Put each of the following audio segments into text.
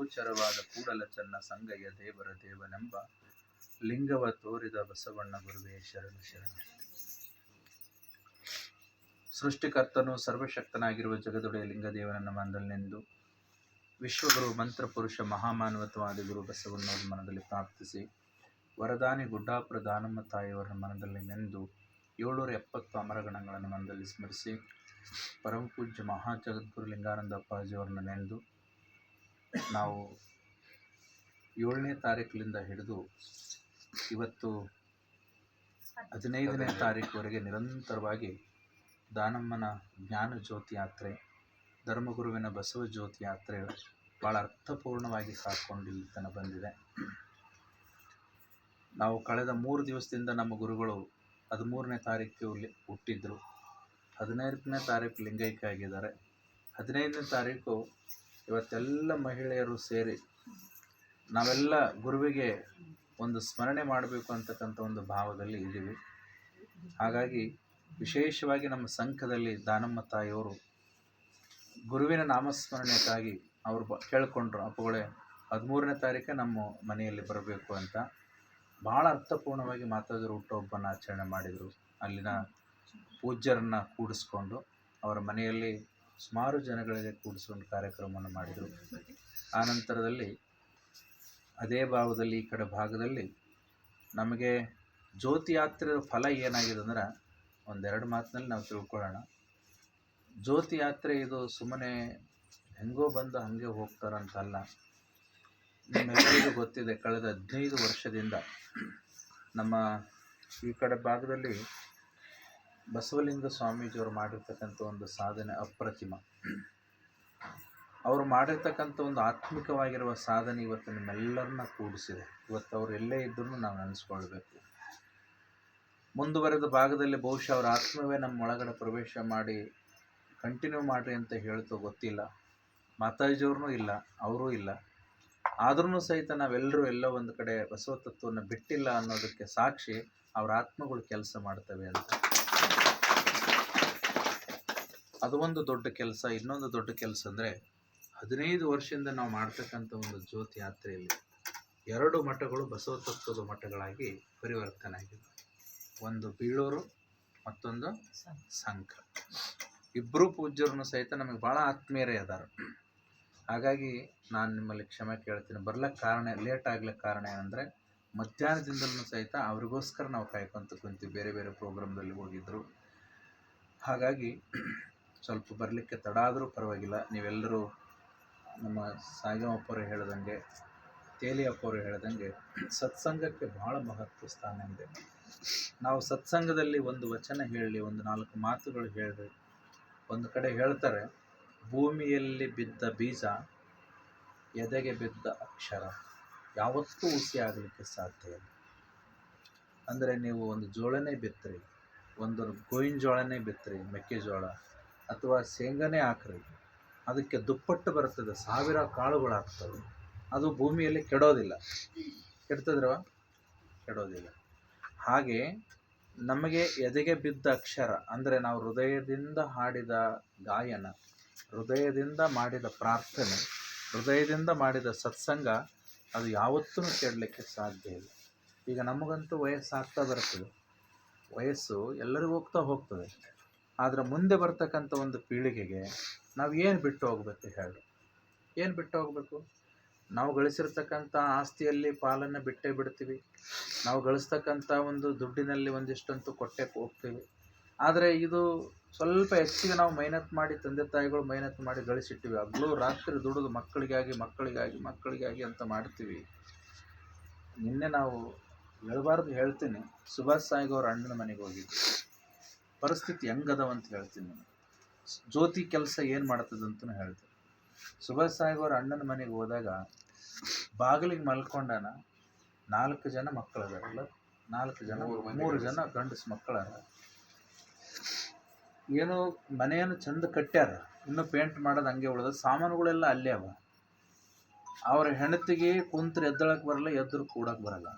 ಗೋಚರವಾದ ಕೂಡಲ ಚನ್ನ ಸಂಗಯ್ಯ ದೇವರ ದೇವನೆಂಬ ಲಿಂಗವ ತೋರಿದ ಬಸವಣ್ಣ ಗುರುವೇ ಶರಣ ಶರಣ. ಸೃಷ್ಟಿಕರ್ತನು ಸರ್ವಶಕ್ತನಾಗಿರುವ ಜಗದೊಡೆಯ ಲಿಂಗದೇವನನ್ನ ಮಂದಲಿನೆಂದು ವಿಶ್ವಗುರು ಮಂತ್ರಪುರುಷ ಮಹಾಮಾನವತ್ವಾದಿ ಗುರು ಬಸವಣ್ಣವರ ಮನದಲ್ಲಿ ಪ್ರಾರ್ಥಿಸಿ, ವರದಾನಿ ಗುಡ್ಡಾಪುರ ದಾನಮ್ಮ ತಾಯಿಯವರ ಮನದಲ್ಲಿ ನೆಂದು 770 ಅಮರಗಣಗಳನ್ನು ಮನದಲ್ಲಿ ಸ್ಮರಿಸಿ, ಪರಮಪೂಜ್ಯ ಮಹಾಜಗದ್ಗುರು ಲಿಂಗಾನಂದ ಅಪ್ಪಾಜಿಯವರನ್ನು ನೆಂದು ನಾವು 7ನೇ ತಾರೀಕಿನಿಂದ ಹಿಡಿದು ಇವತ್ತು 15ನೇ ತಾರೀಕುವರೆಗೆ ನಿರಂತರವಾಗಿ ದಾನಮ್ಮನ ಜ್ಞಾನ ಜ್ಯೋತಿ ಯಾತ್ರೆ, ಧರ್ಮಗುರುವಿನ ಬಸವ ಜ್ಯೋತಿ ಯಾತ್ರೆ ಭಾಳ ಅರ್ಥಪೂರ್ಣವಾಗಿ ಸಾಕೊಂಡು ಇಲ್ಲಿ ತನಕ ಬಂದಿದೆ. ನಾವು ಕಳೆದ 3 ದಿವಸದಿಂದ ನಮ್ಮ ಗುರುಗಳು 13ನೇ ತಾರೀಕು ಹುಟ್ಟಿದ್ರು, 15ನೇ ತಾರೀಕು ಲಿಂಗೈಕ್ಯ ಆಗಿದ್ದಾರೆ. 15ನೇ ತಾರೀಕು ಇವತ್ತೆಲ್ಲ ಮಹಿಳೆಯರು ಸೇರಿ ನಾವೆಲ್ಲ ಗುರುವಿಗೆ ಒಂದು ಸ್ಮರಣೆ ಮಾಡಬೇಕು ಅಂತಕ್ಕಂಥ ಒಂದು ಭಾವದಲ್ಲಿ ಇದ್ದೀವಿ. ಹಾಗಾಗಿ ವಿಶೇಷವಾಗಿ ನಮ್ಮ ಸಂಘದಲ್ಲಿ ದಾನಮ್ಮ ತಾಯಿಯವರು ಗುರುವಿನ ನಾಮಸ್ಮರಣೆಗಾಗಿ ಅವರು ಕೇಳಿಕೊಂಡ್ರು, ಅಪ್ಪಗಳೇ 13ನೇ ತಾರೀಕೆ ನಮ್ಮ ಮನೆಯಲ್ಲಿ ಬರಬೇಕು ಅಂತ. ಭಾಳ ಅರ್ಥಪೂರ್ಣವಾಗಿ ಮಾತಾಜರ ಹುಟ್ಟುಹಬ್ಬನ ಆಚರಣೆ ಮಾಡಿದರು. ಅಲ್ಲಿನ ಪೂಜ್ಯರನ್ನು ಕೂಡಿಸ್ಕೊಂಡು ಅವರ ಮನೆಯಲ್ಲಿ ಸುಮಾರು ಜನಗಳಿಗೆ ಕೂಡಿಸ್ಕೊಂಡು ಕಾರ್ಯಕ್ರಮವನ್ನು ಮಾಡಿದರು. ಆ ನಂತರದಲ್ಲಿ ಅದೇ ಭಾವದಲ್ಲಿ ಈ ಕಡೆ ಭಾಗದಲ್ಲಿ ನಮಗೆ ಜ್ಯೋತಿ ಯಾತ್ರೆ ಫಲ ಏನಾಗಿದೆ ಅಂದ್ರೆ ಒಂದೆರಡು ಮಾತಿನಲ್ಲಿ ನಾವು ತಿಳ್ಕೊಳ್ಳೋಣ. ಜ್ಯೋತಿ ಯಾತ್ರೆ ಇದು ಸುಮ್ಮನೆ ಹೆಂಗೋ ಬಂದು ಹಾಗೆ ಹೋಗ್ತಾರಂತಲ್ಲ. ನಿಮ್ಮೆಲ್ಲರಿಗೂ ಗೊತ್ತಿದೆ, ಕಳೆದ 15 ವರ್ಷದಿಂದ ನಮ್ಮ ಈ ಕಡೆ ಭಾಗದಲ್ಲಿ ಬಸವಲಿಂಗ ಸ್ವಾಮೀಜಿಯವರು ಮಾಡಿರ್ತಕ್ಕಂಥ ಒಂದು ಸಾಧನೆ ಅಪ್ರತಿಮ. ಅವರು ಮಾಡಿರ್ತಕ್ಕಂಥ ಒಂದು ಆತ್ಮಿಕವಾಗಿರುವ ಸಾಧನೆ ಇವತ್ತು ನಿಮ್ಮೆಲ್ಲರನ್ನ ಕೂಡಿಸಿದೆ. ಇವತ್ತು ಅವರು ಎಲ್ಲೇ ಇದ್ರೂ ನಾವು ನೆನೆಸ್ಕೊಳ್ಬೇಕು. ಮುಂದುವರೆದ ಭಾಗದಲ್ಲಿ ಬಹುಶಃ ಅವರ ಆತ್ಮವೇ ನಮ್ಮ ಒಳಗಡೆ ಪ್ರವೇಶ ಮಾಡಿ ಕಂಟಿನ್ಯೂ ಮಾಡಿರಿ ಅಂತ ಹೇಳ್ತೋ ಗೊತ್ತಿಲ್ಲ. ಮಾತಾಜಿಯವ್ರೂ ಇಲ್ಲ, ಅವರೂ ಇಲ್ಲ. ಆದ್ರೂ ಸಹಿತ ನಾವೆಲ್ಲರೂ ಎಲ್ಲೋ ಒಂದು ಕಡೆ ಬಸವ ತತ್ವವನ್ನು ಬಿಟ್ಟಿಲ್ಲ ಅನ್ನೋದಕ್ಕೆ ಸಾಕ್ಷಿ ಅವರ ಆತ್ಮಗಳು ಕೆಲಸ ಮಾಡ್ತವೆ ಅಂತ. ಅದು ಒಂದು ದೊಡ್ಡ ಕೆಲಸ. ಇನ್ನೊಂದು ದೊಡ್ಡ ಕೆಲಸ ಅಂದರೆ 15 ವರ್ಷದಿಂದ ನಾವು ಮಾಡ್ತಕ್ಕಂಥ ಒಂದು ಜ್ಯೋತಿ ಯಾತ್ರೆಯಲ್ಲಿ 2 ಮಠಗಳು ಬಸವ ತತ್ವದ ಮಠಗಳಾಗಿ ಪರಿವರ್ತನೆ ಆಗಿದೆ. ಒಂದು ಬೀಳೂರು, ಮತ್ತೊಂದು ಸಂಘ. ಇಬ್ಬರೂ ಪೂಜ್ಯರನ್ನು ಸಹಿತ ನಮಗೆ ಭಾಳ ಆತ್ಮೀಯರೇ ಅದಾರ. ಹಾಗಾಗಿ ನಾನು ನಿಮ್ಮಲ್ಲಿ ಕ್ಷಮೆ ಕೇಳ್ತೀನಿ. ಬರ್ಲಿಕ್ಕೆ ಕಾರಣ, ಲೇಟ್ ಆಗ್ಲಿಕ್ಕೆ ಕಾರಣ ಏನಂದರೆ ಮಧ್ಯಾಹ್ನದಿಂದಲೂ ಸಹಿತ ಅವ್ರಿಗೋಸ್ಕರ ನಾವು ಕಾಯ್ಕೊಂತ ಕುಂತೀವಿ. ಬೇರೆ ಬೇರೆ ಪ್ರೋಗ್ರಾಮ್ದಲ್ಲಿ ಹೋಗಿದ್ದರು. ಹಾಗಾಗಿ ಸ್ವಲ್ಪ ಬರಲಿಕ್ಕೆ ತಡ ಆದರೂ ಪರವಾಗಿಲ್ಲ. ನೀವೆಲ್ಲರೂ ನಮ್ಮ ಸಾಯಿಗಮಪ್ಪರು ಹೇಳ್ದಂಗೆ, ತೇಲಿಯಪ್ಪವರು ಹೇಳ್ದಂಗೆ ಸತ್ಸಂಗಕ್ಕೆ ಭಾಳ ಮಹತ್ವ ಸ್ಥಾನ ಇದೆ. ನಾವು ಸತ್ಸಂಗದಲ್ಲಿ ಒಂದು ವಚನ ಹೇಳಿ, ಒಂದು 4 ಮಾತುಗಳು ಹೇಳಿ. ಒಂದು ಕಡೆ ಹೇಳ್ತಾರೆ, ಭೂಮಿಯಲ್ಲಿ ಬಿದ್ದ ಬೀಜ, ಎದೆಗೆ ಬಿದ್ದ ಅಕ್ಷರ ಯಾವತ್ತೂ ಹುಸಿ ಆಗಲಿಕ್ಕೆ ಸಾಧ್ಯ ಇಲ್ಲ. ಅಂದರೆ ನೀವು ಒಂದು ಜೋಳನೇ ಬಿತ್ತರಿ, ಒಂದು ಗೋವಿನ ಜೋಳನೇ ಬಿತ್ತರಿ, ಮೆಕ್ಕೆಜೋಳ ಅಥವಾ ಶೇಂಗಾನೇ ಹಾಕ್ರಿ, ಅದಕ್ಕೆ ದುಪ್ಪಟ್ಟು ಬರ್ತದೆ, 1000 ಕಾಳುಗಳಾಗ್ತವೆ. ಅದು ಭೂಮಿಯಲ್ಲಿ ಕೆಡೋದಿಲ್ಲ. ಕೆಡ್ತದ್ರವ? ಕೆಡೋದಿಲ್ಲ. ಹಾಗೆ ನಮಗೆ ಎದೆಗೆ ಬಿದ್ದ ಅಕ್ಷರ ಅಂದರೆ ನಾವು ಹೃದಯದಿಂದ ಹಾಡಿದ ಗಾಯನ, ಹೃದಯದಿಂದ ಮಾಡಿದ ಪ್ರಾರ್ಥನೆ, ಹೃದಯದಿಂದ ಮಾಡಿದ ಸತ್ಸಂಗ ಅದು ಯಾವತ್ತೂ ಕೆಡಲಿಕ್ಕೆ ಸಾಧ್ಯ ಇಲ್ಲ. ಈಗ ನಮಗಂತೂ ವಯಸ್ಸಾಗ್ತಾ ಬರ್ತದೆ, ವಯಸ್ಸು ಎಲ್ಲರಿಗೂ ಹೋಗ್ತದೆ. ಆದರೆ ಮುಂದೆ ಬರ್ತಕ್ಕಂಥ ಒಂದು ಪೀಳಿಗೆಗೆ ನಾವು ಏನು ಬಿಟ್ಟು ಹೋಗ್ಬೇಕು ಹೇಳಿ? ಏನು ಬಿಟ್ಟು ಹೋಗಬೇಕು? ನಾವು ಗಳಿಸಿರ್ತಕ್ಕಂಥ ಆಸ್ತಿಯಲ್ಲಿ ಪಾಲನ್ನು ಬಿಟ್ಟೇ ಬಿಡ್ತೀವಿ. ನಾವು ಗಳಿಸ್ತಕ್ಕಂಥ ಒಂದು ದುಡ್ಡಿನಲ್ಲಿ ಒಂದಿಷ್ಟಂತೂ ಕೊಟ್ಟೆ ಹೋಗ್ತೀವಿ. ಆದರೆ ಇದು ಸ್ವಲ್ಪ ಹೆಚ್ಚಿಗೆ ನಾವು ಮೆಹನತ್ ಮಾಡಿ, ತಂದೆ ತಾಯಿಗಳು ಮೆಹನತ್ ಮಾಡಿ ಗಳಿಸಿಟ್ಟಿವಿ. ಹಗಲು ರಾತ್ರಿ ದುಡಿದು ಮಕ್ಕಳಿಗಾಗಿ ಅಂತ ಮಾಡ್ತೀವಿ. ನಿನ್ನೆ ನಾವು ಹೇಳಬಾರ್ದು ಹೇಳ್ತೀನಿ, ಸುಭಾಷ್ ಸಾಯಿಗವ್ರ ಅಣ್ಣನ ಮನೆಗೆ ಹೋಗಿದ್ವಿ. ಪರಿಸ್ಥಿತಿ ಹೆಂಗದವಂತ ಹೇಳ್ತೀನಿ. ನಾನು ಜ್ಯೋತಿ ಕೆಲಸ ಏನು ಮಾಡ್ತದಂತೂ ಹೇಳ್ತೀನಿ. ಸುಭಾಷ್ ಸಾಯಿಗವ್ರ ಅಣ್ಣನ ಮನೆಗೆ ಹೋದಾಗ ಬಾಗಿಲಿಗೆ ಮಲ್ಕೊಂಡಾನ. 4 ಜನ ಮಕ್ಕಳದಾರಲ್ಲ, 4 ಜನ, 3 ಜನ ಗಂಡಸು ಮಕ್ಕಳಾರ. ಏನೋ ಮನೆಯನ್ನು ಚಂದ ಕಟ್ಟ್ಯಾರ, ಇನ್ನೂ ಪೇಂಟ್ ಮಾಡೋದು ಹಂಗೆ ಉಳಿದ, ಸಾಮಾನುಗಳೆಲ್ಲ ಅಲ್ಲೇ ಅವ. ಅವ್ರ ಹೆಂಡತಿಗೆ ಕುಂತ್ರೆ ಎದ್ದಳಕ್ಕೆ ಬರಲ್ಲ, ಎದ್ರು ಕೂಡಕ್ಕೆ ಬರಲ್ಲ.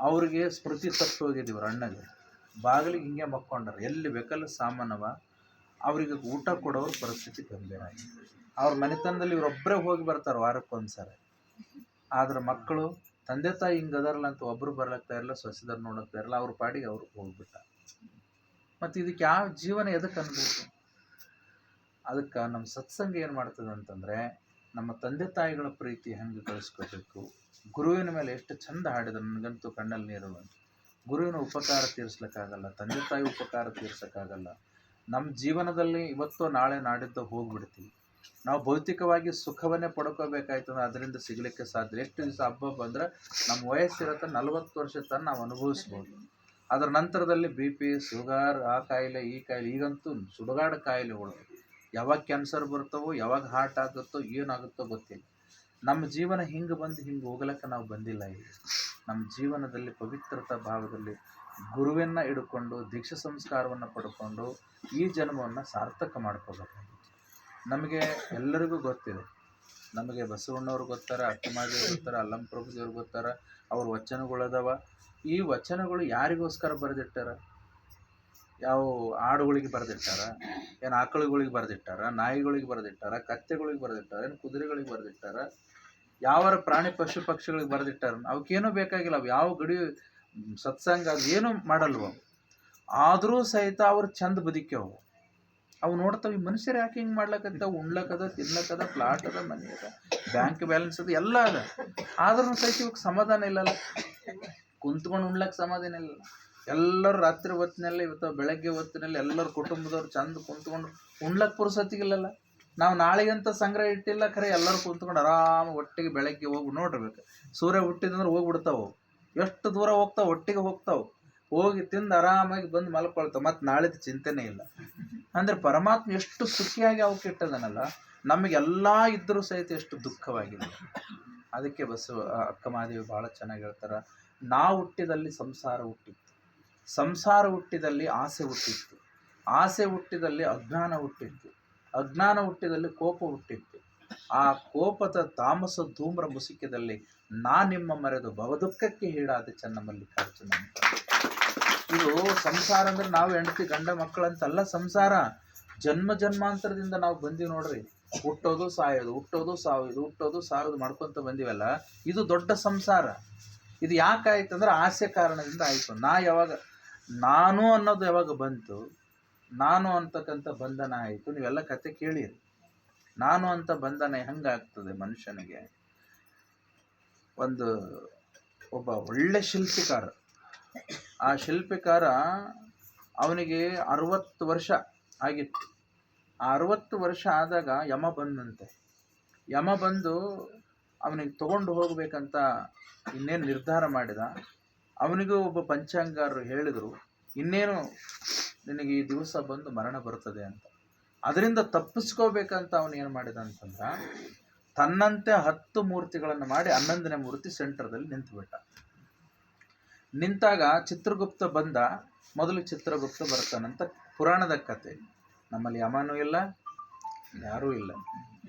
ಅವ್ರಿಗೆ ಸ್ಮೃತಿ ತಪ್ಪಿ ಹೋಗಿದ್ದೀವಿ. ಅವ್ರ ಅಣ್ಣಗೆ ಬಾಗಿಲಿಗೆ ಹಿಂಗೆ ಮಕ್ಕೊಂಡಾರ. ಎಲ್ಲಿ ಬೇಕಲ್ಲ ಸಾಮಾನವ. ಅವರಿಗೆ ಊಟ ಕೊಡೋರ ಪರಿಸ್ಥಿತಿ ಗಂಭೀರ ಆಗಿದೆ. ಅವ್ರ ಮನೆತನದಲ್ಲಿ ಇವರೊಬ್ಬರೇ ಹೋಗಿ ಬರ್ತಾರೆ ವಾರಕ್ಕೊಂದ್ಸರಿ. ಆದ್ರೆ ಮಕ್ಕಳು ತಂದೆ ತಾಯಿ ಹಿಂಗೆ ಅದಾರಲ್ಲ ಅಂತ ಒಬ್ಬರು ಬರ್ಲಾಗ್ತಾ ಇರಲ್ಲ, ಸೊಸೆದಾರ ನೋಡಕ್ತಾ ಇರಲ್ಲ, ಅವ್ರ ಪಾಡಿಗೆ ಅವ್ರು ಹೋಗ್ಬಿಟ್ಟ. ಮತ್ತು ಇದಕ್ಕೆ ಯಾವ ಜೀವನ ಎದಕ್ಕೆ ಅನ್ಬೇಕು? ಅದಕ್ಕೆ ನಮ್ಮ ಸತ್ಸಂಗ ಏನು ಮಾಡ್ತದೆ ಅಂತಂದರೆ, ನಮ್ಮ ತಂದೆ ತಾಯಿಗಳ ಪ್ರೀತಿ ಹೆಂಗೆ ಕಳಿಸ್ಕೋಬೇಕು, ಗುರುವಿನ ಮೇಲೆ ಎಷ್ಟು ಚಂದ ಹಾಡಿದ್ರು, ನನಗಂತೂ ಕಣ್ಣಲ್ಲಿ ನೀರು ಬಂತು. ಗುರುವಿನ ಉಪಕಾರ ತೀರಿಸ್ಲಿಕ್ಕಾಗಲ್ಲ, ತಂದೆ ತಾಯಿ ಉಪಕಾರ ತೀರ್ಸೋಕ್ಕಾಗಲ್ಲ. ನಮ್ಮ ಜೀವನದಲ್ಲಿ ಇವತ್ತೋ ನಾಳೆ ನಾಡಿದ್ದು ಹೋಗ್ಬಿಡ್ತೀವಿ. ನಾವು ಭೌತಿಕವಾಗಿ ಸುಖವನ್ನೇ ಪಡ್ಕೋಬೇಕಾಯ್ತಂದ್ರೆ ಅದರಿಂದ ಸಿಗಲಿಕ್ಕೆ ಸಾಧ್ಯ. ಎಷ್ಟು ದಿವಸ ಹಬ್ಬ ಬಂದರೆ ನಮ್ಮ ವಯಸ್ಸಿರತ್ತೆ 40 ವರ್ಷ ತನಕ ನಾವು ಅನುಭವಿಸ್ಬೋದು. ಅದರ ನಂತರದಲ್ಲಿ BP, ಶುಗರ್, ಆ ಕಾಯಿಲೆ ಈ ಕಾಯಿಲೆ, ಈಗಂತೂ ಸುಡುಗಾಡು ಕಾಯಿಲೆಗಳು, ಯಾವಾಗ ಕ್ಯಾನ್ಸರ್ ಬರ್ತವೋ, ಯಾವಾಗ ಹಾರ್ಟ್ ಆಗುತ್ತೋ, ಏನಾಗುತ್ತೋ ಗೊತ್ತಿಲ್ಲ. ನಮ್ಮ ಜೀವನ ಹಿಂಗೆ ಬಂದು ಹಿಂಗೆ ಹೋಗ್ಲಿಕ್ಕೆ ನಾವು ಬಂದಿಲ್ಲ. ಈಗ ನಮ್ಮ ಜೀವನದಲ್ಲಿ ಪವಿತ್ರತಾ ಭಾವದಲ್ಲಿ ಗುರುವನ್ನ ಹಿಡ್ಕೊಂಡು ದೀಕ್ಷಾ ಸಂಸ್ಕಾರವನ್ನು ಪಡ್ಕೊಂಡು ಈ ಜನ್ಮವನ್ನು ಸಾರ್ಥಕ ಮಾಡ್ಕೋಬೇಕಾಗಿತ್ತು. ನಮಗೆ ಎಲ್ಲರಿಗೂ ಗೊತ್ತಿದೆ, ನಮಗೆ ಬಸವಣ್ಣವ್ರು ಗೊತ್ತಾರ, ಅಕ್ಕಮಾದೇವ್ರು ಗೊತ್ತಾರ, ಅಲ್ಲಂಪ್ರಭುದೇವ್ರು ಗೊತ್ತಾರ, ಅವ್ರ ವಚನಗಳದವ. ಈ ವಚನಗಳು ಯಾರಿಗೋಸ್ಕರ ಬರೆದಿಟ್ಟಾರ? ಯಾವ ಆಡುಗಳಿಗೆ ಬರೆದಿಟ್ಟಾರ, ಏನು ಆಕಳುಗಳಿಗೆ ಬರೆದಿಟ್ಟಾರ, ನಾಯಿಗಳಿಗೆ ಬರೆದಿಟ್ಟಾರ, ಕತ್ತೆಗಳಿಗೆ ಬರೆದಿಟ್ಟಾರ, ಏನು ಕುದುರೆಗಳಿಗೆ ಬರೆದಿಟ್ಟಾರ, ಯಾವಾರ ಪ್ರಾಣಿ ಪಶು ಪಕ್ಷಿಗಳಿಗೆ ಬರೆದಿಟ್ಟಾರ? ಅವಕ್ಕೇನೂ ಬೇಕಾಗಿಲ್ಲ. ಅವು ಯಾವ ಗಡಿ ಸತ್ಸಂಗ ಅದು ಏನೂ ಮಾಡಲ್ವ. ಆದರೂ ಸಹಿತ ಅವ್ರು ಚಂದ ಬದುಕ್ಯವು. ಅವು ನೋಡ್ತಾವೆ, ಈ ಮನುಷ್ಯರು ಯಾಕೆ ಹಿಂಗೆ ಮಾಡ್ಲಕ್ಕತ್ತಾವ? ಉಣ್ಲಕ್ಕದ, ತಿನ್ಲಕ್ಕದ, ಪ್ಲಾಟ್ ಅದ, ಮನೆ ಅದ, ಬ್ಯಾಂಕ್ ಬ್ಯಾಲೆನ್ಸ್ ಅದ, ಎಲ್ಲ ಅದ. ಆದ್ರೂ ಸಹಿತ ಇವಕ್ಕೆ ಸಮಾಧಾನ ಇಲ್ಲಲ್ಲ. ಕುಂತ್ಕೊಂಡು ಉಣ್ಲಕ್ಕೆ ಸಮಾಧಾನ ಇಲ್ಲ. ಎಲ್ಲರೂ ರಾತ್ರಿ ಹೊತ್ತಿನಲ್ಲಿ, ಇವತ್ತು ಬೆಳಗ್ಗೆ ಹೊತ್ತಿನಲ್ಲಿ ಎಲ್ಲರ ಕುಟುಂಬದವ್ರು ಚಂದ ಕುಂತ್ಕೊಂಡು ಉಣ್ಲಕ್ಕೆ ಪುರ್ಸತ್ತಿಗಿಲ್ಲಲ್ಲ. ನಾವು ನಾಳೆಗಂತ ಸಂಗ್ರಹ ಇಟ್ಟಿಲ್ಲ, ಖರೆ ಎಲ್ಲರೂ ಕುಂತ್ಕೊಂಡು ಆರಾಮ ಒಟ್ಟಿಗೆ ಬೆಳಗ್ಗೆ ಹೋಗಿ ನೋಡಿರ್ಬೇಕು. ಸೂರ್ಯ ಹುಟ್ಟಿದಂದ್ರೆ ಹೋಗ್ಬಿಡ್ತಾವೆ, ಎಷ್ಟು ದೂರ ಹೋಗ್ತಾವೆ, ಒಟ್ಟಿಗೆ ಹೋಗ್ತಾವೆ, ಹೋಗಿ ತಿಂದು ಆರಾಮಾಗಿ ಬಂದು ಮಲ್ಕೊಳ್ತಾವೆ, ಮತ್ತು ನಾಳೆದು ಚಿಂತೆನೇ ಇಲ್ಲ. ಅಂದರೆ ಪರಮಾತ್ಮ ಎಷ್ಟು ಸುಖಿಯಾಗಿ ಅವಕ್ಕೆ ಇಟ್ಟದನಲ್ಲ, ನಮಗೆಲ್ಲ ಇದ್ದರೂ ಸಹಿತ ಎಷ್ಟು ದುಃಖವಾಗಿದೆ. ಅದಕ್ಕೆ ಅಕ್ಕ ಮಹಾದೇವಿ ಭಾಳ ಚೆನ್ನಾಗಿ ಹೇಳ್ತಾರೆ, ನಾವು ಹುಟ್ಟಿದಲ್ಲಿ ಸಂಸಾರ ಹುಟ್ಟಿತ್ತು, ಸಂಸಾರ ಹುಟ್ಟಿದಲ್ಲಿ ಆಸೆ ಹುಟ್ಟಿತ್ತು, ಆಸೆ ಹುಟ್ಟಿದಲ್ಲಿ ಅಜ್ಞಾನ ಹುಟ್ಟಿತ್ತು, ಅಜ್ಞಾನ ಹುಟ್ಟಿದಲ್ಲಿ ಕೋಪ ಹುಟ್ಟಿತ್ತು, ಆ ಕೋಪದ ತಾಮಸ ಧೂಮ್ರ ಮುಸುಕಿದಲ್ಲಿ ನಿಮ್ಮ ಮರೆದು ಭವದುಃಖಕ್ಕೆ ಹೀಡಾದ ಚನ್ನಮಲ್ಲಿಕಾರ್ಜುನ ಅಂತ. ಇದು ಸಂಸಾರ ಅಂದ್ರೆ ನಾವು ಹೆಂಡತಿ ಗಂಡ ಮಕ್ಕಳಂತಲ್ಲ. ಸಂಸಾರ ಜನ್ಮ ಜನ್ಮಾಂತರದಿಂದ ನಾವು ಬಂದೀವಿ ನೋಡ್ರಿ. ಹುಟ್ಟೋದು ಸಾಯೋದು, ಹುಟ್ಟೋದು ಸಾಯೋದು, ಹುಟ್ಟೋದು ಸಾರೋದು ಮಾಡ್ಕೊತ ಬಂದಿವಲ್ಲ, ಇದು ದೊಡ್ಡ ಸಂಸಾರ. ಇದು ಯಾಕೆ ಆಯ್ತು ಅಂದ್ರೆ ಆಸೆ ಕಾರಣದಿಂದ ಆಯಿತು. ನಾನು ಅನ್ನೋದು ಯಾವಾಗ ಬಂತು, ನಾನು ಅಂತಕ್ಕಂಥ ಬಂಧನ ಆಯಿತು. ನೀವೆಲ್ಲ ಕತೆ ಕೇಳಿರಿ, ನಾನು ಅಂತ ಬಂಧನ ಹೆಂಗಾಗ್ತದೆ ಮನುಷ್ಯನಿಗೆ. ಒಬ್ಬ ಒಳ್ಳೆ ಶಿಲ್ಪಿಕಾರ, ಆ ಶಿಲ್ಪಿಕಾರ ಅವನಿಗೆ 60 ವರ್ಷ ಆಗಿತ್ತು. ಆ 60 ವರ್ಷ ಆದಾಗ ಯಮ ಬಂದಂತೆ. ಯಮ ಬಂದು ಅವನಿಗೆ ತಗೊಂಡು ಹೋಗ್ಬೇಕಂತ ಇನ್ನೇನು ನಿರ್ಧಾರ ಮಾಡಿದ. ಅವನಿಗೂ ಒಬ್ಬ ಪಂಚಾಂಗಾರರು ಹೇಳಿದರು, ಇನ್ನೇನು ನಿನಗೆ ಈ ದಿವಸ ಬಂದು ಮರಣ ಬರ್ತದೆ ಅಂತ. ಅದರಿಂದ ತಪ್ಪಿಸ್ಕೋಬೇಕಂತ ಅವನು ಏನು ಮಾಡಿದ ಅಂತಂದ್ರೆ, ತನ್ನಂತೆ 10 ಮೂರ್ತಿಗಳನ್ನು ಮಾಡಿ 11ನೇ ಮೂರ್ತಿ ಸೆಂಟರ್ದಲ್ಲಿ ನಿಂತುಬಿಟ್ಟ. ನಿಂತಾಗ ಚಿತ್ರಗುಪ್ತ ಬಂದ. ಮೊದಲು ಚಿತ್ರಗುಪ್ತ ಬರ್ತಾನಂತ ಪುರಾಣದ ಕತೆ. ನಮ್ಮಲ್ಲಿ ಯಮನೂ ಇಲ್ಲ, ಯಾರೂ ಇಲ್ಲ.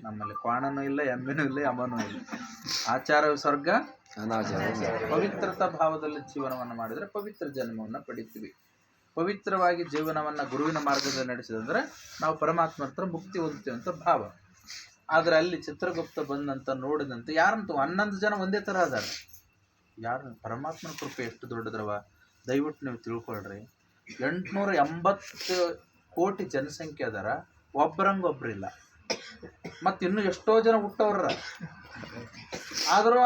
ನಮ್ಮಲ್ಲಿ ಕ್ವಾಣನೂ ಇಲ್ಲ, ಎಮ್ಮೆನೂ ಇಲ್ಲ, ಯಮನೂ ಇಲ್ಲ. ಆಚಾರ ಸ್ವರ್ಗ, ಪವಿತ್ರತಾ ಭಾವದಲ್ಲಿ ಜೀವನವನ್ನು ಮಾಡಿದರೆ ಪವಿತ್ರ ಜನ್ಮವನ್ನು ಪಡಿತೀವಿ. ಪವಿತ್ರವಾಗಿ ಜೀವನವನ್ನು ಗುರುವಿನ ಮಾರ್ಗದಲ್ಲಿ ನಡೆಸಿದಂದ್ರೆ ನಾವು ಪರಮಾತ್ಮ ಹತ್ರ ಮುಕ್ತಿ ಹೊಂದ್ತೀವಿ ಅಂತ ಭಾವ. ಆದರೆ ಅಲ್ಲಿ ಚಿತ್ರಗುಪ್ತ ಬಂದಂತ ನೋಡಿದಂತೆ ಯಾರಂತೂ 11 ಜನ ಒಂದೇ ಥರ ಅದಾರ. ಯಾರು ಪರಮಾತ್ಮನ ಕೃಪೆ ಎಷ್ಟು ದೊಡ್ಡದ್ರವ ದಯವಿಟ್ಟು ನೀವು ತಿಳ್ಕೊಳ್ರಿ. 880 ಕೋಟಿ ಜನಸಂಖ್ಯೆ ಅದಾರ, ಒಬ್ಬರಂಗೊಬ್ರಿಲ್ಲ. ಮತ್ತು ಇನ್ನೂ ಎಷ್ಟೋ ಜನ ಹುಟ್ಟವ್ರ, ಆದರೂ